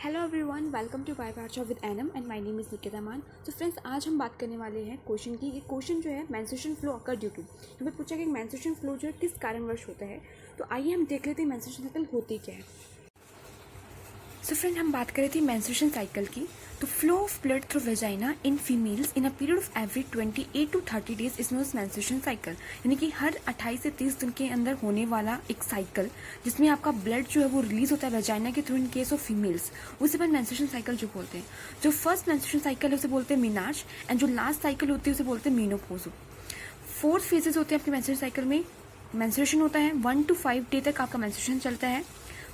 Hello everyone, welcome to by parts with Anam and my name is Nikita Maan. तो friends, आज हम बात करने वाले हैं क्वेश्चन की। ये क्वेश्चन जो है menstruation flow occur due to, हमें पूछा कि मेंस्ट्रुएशन फ्लो जो है किस कारणवश होता है। तो आइए हम देख लेते हैं मेंस्ट्रुएशन साइकिल होती क्या है। सो फ्रेंड, हम बात कर रहे थे मेंस्ट्रुएशन साइकिल की। तो flow of blood through vagina in females in a period of every 28 to 30 days is known as menstruation cycle, यानी कि हर 28 से 30 दिन के अंदर होने वाला एक साइकिल जिसमें आपका ब्लड जो है वो रिलीज होता है वेजाइना के through in case of females, उसे अपन मेंस्ट्रुएशन साइकिल जो बोलते हैं। जो फर्स्ट मेंस्ट्रुएशन साइकिल है उसे बोलते हैं मीनाज, एंड जो लास्ट साइकिल होती है उसे बोलते हैं मीनोपॉज। 4 फेजेस होते हैं आपके मेंस्ट्रुएशन साइकिल में। मेंस्ट्रुएशन होता है 1 to 5 डे तक आपका मेंस्ट्रुएशन चलता है।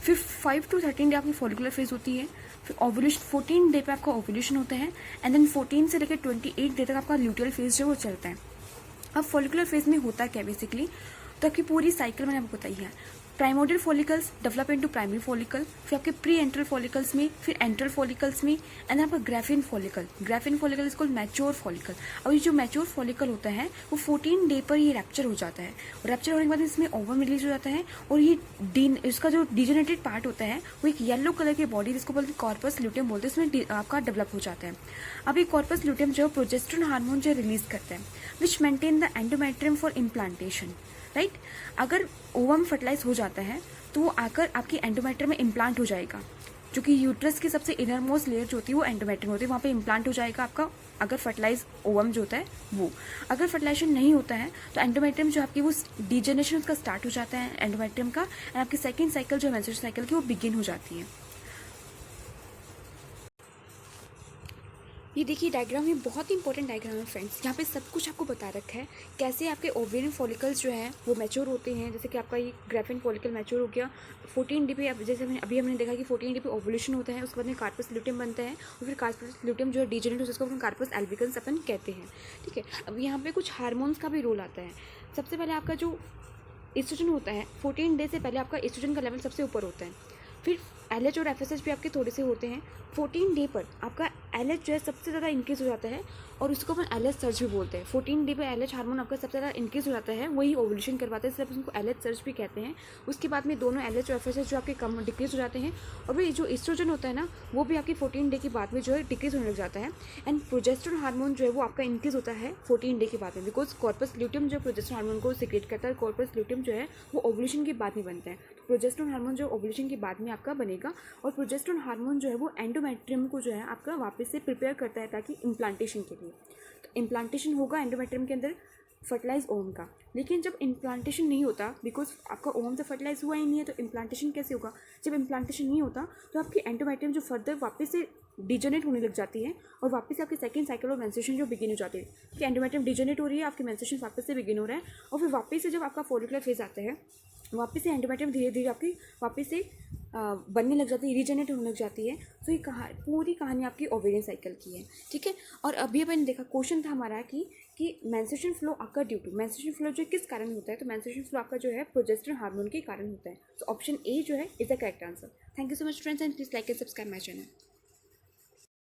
फिर 5 to 13 डे आपकी फॉलिकुलर फेज होती है। फिर ओव्यूलेशन 14 डे पे आपका ओव्यूलेशन होता है, एंड देन 14 से लेकर 28 डे तक आपका ल्यूटियल फेज जो वो चलता है। अब फॉलिकुलर फेज में होता क्या बेसिकली, तो आपकी पूरी साइकिल मैंने आपको बताई है। Primordial follicles develop into primary follicle, फिर आपके प्री एंट्रल फॉलिकल्स में, फिर एंट्रल फॉलिकल्स में, एंड आपका graphene follicle is called mature follicle. अब ये जो मैच्योर फॉलिकल होता है वो 14 डे पर ये रैप्चर हो जाता है। रैप्चर होने के बाद इसमें ओवम रिलीज हो जाता है, और ये इसका जो डिजेनरेटेड पार्ट होता है वो एक येलो कलर की बॉडी, जिसको बोलते हैं कॉर्पस ल्यूटियम बोलते हैं, इसमें आपका डेवलप हो जाता है। अब ये कॉर्पस ल्यूटियम जो प्रोजेस्टेरोन हार्मोन जो रिलीज करता है, which maintain the endometrium for implantation, right. अगर ओवम फर्टिलाइज हो जाता है तो वो आकर आपकी एंडोमेट्रियम में इम्प्लांट हो जाएगा, जो कि यूट्रस की सबसे इनर मोस्ट लेयर जो होती है वो एंडोमेट्रियम होती है, वहाँ पे इम्प्लांट हो जाएगा आपका। अगर फर्टिलाइज ओवम जो होता है वो, अगर फर्टिलाइजेशन नहीं होता है तो एंडोमेट्रियम जो आपकी वो डिजेनरेशन उसका स्टार्ट हो जाता है एंडोमेट्रियम का, एंड आपकी सेकेंड साइकिल जो मेंस्ट्रुएशन साइकिल की वो बिगिन हो जाती है। ये देखिए डायग्राम, ये बहुत ही इंपॉर्टेंट डायग्राम है फ्रेंड्स। यहाँ पे सब कुछ आपको बता रखा है कैसे आपके ओवेरियन फॉलिकल्स जो हैं वो मैच्योर होते हैं। जैसे कि आपका ये ग्राफिन फॉलिकल मैच्योर हो गया 14 डे पे। अब जैसे हमने देखा कि 14 डे पे ओवुलेशन होता है, उसके बाद में कार्पस ल्यूटियम बनता है, और फिर कार्पस ल्यूटियम जो है डिजेनरेट होता है, उसको अपन कार्पस एल्बिकन्स अपन कहते हैं, ठीक है। अब यहाँ पे कुछ हार्मोन्स का भी रोल आता है। सबसे पहले आपका जो एस्ट्रोजन होता है, 14 डे से पहले आपका एस्ट्रोजन का लेवल सबसे ऊपर होता है। फिर LH और FSH भी आपके थोड़े से होते हैं। 14 डे पर आपका LH जो है सबसे ज़्यादा इंक्रीज हो जाता है, और उसको अपन LH सर्ज भी बोलते हैं। 14 डे पर LH हार्मोन आपका सबसे ज़्यादा इंक्रीज हो जाता है, वही ओवुलेशन करवाते हैं, इसलिए उसको LH सर्ज भी कहते हैं। उसके बाद में दोनों LH और FSH जो आपके कम डिक्रीज हो जाते हैं, और वही जो एस्ट्रोजन होता है ना, वो भी आपकी 14 डे के बाद में जो है डिक्रीज होने लग जाता है। एंड प्रोजेस्टेरोन हार्मोन जो है वो आपका इंक्रीज होता है 14 डे के बाद में, बिकॉज कॉर्पस ल्यूटियम जो प्रोजेस्टेरोन हार्मोन को सिक्रेट करता है, कॉर्पस ल्यूटियम जो है वो ओवुलेशन के बाद में बनता है। तो प्रोजेस्टेरोन हार्मोन जो ओवुलेशन के बाद में आपका बनेगा, और प्रोजेस्टेरोन हार्मोन जो है वो एंडोमेट्रियम को जो है आपका वापस से प्रिपेयर करता है ताकि इम्प्लांटेशन के लिए। तो इम्प्लांटेशन होगा एंडोमेट्रियम के अंदर फर्टिलाइज ओवम का। लेकिन जब इम्प्लांटेशन नहीं होता, बिकॉज आपका ओवम तो फर्टिलाइज हुआ ही नहीं है, तो इम्प्लांटेशन कैसे होगा। जब इम्प्लांटेशन नहीं होता तो आपकी एंडोमेट्रियम जो फर्दर वापस से डिजेनरेट होने लग जाती है, और वापस से आपकी सेकंड साइकिल ऑफ मेंस्ट्रुएशन जो बिगिन हो जाती है, कि एंडोमेट्रियम डिजेनरेट हो रही है, आपकी मेंस्ट्रुएशन वापस से बिगिन हो रहा है, और फिर वापस से जब आपका फॉलिकुलर फेज आता है, वापस से एंडोमेट्रियम धीरे धीरे आपकी वापस से बनने लग जाती है, रीजनरेट होने लग जाती है। तो ये पूरी कहानी आपकी ओवेरियन साइकिल की है, ठीक है। और अभी अपन देखा क्वेश्चन था हमारा कि menstruation flow occur due to, menstruation flow जो किस कारण होता है, तो मेंस्ट्रुएशन फ्लो आपका जो है प्रोजेस्टेरोन हार्मोन के कारण होता है। तो ऑप्शन ए जो है is the correct answer. Thank you so much friends, and please like and subscribe my channel.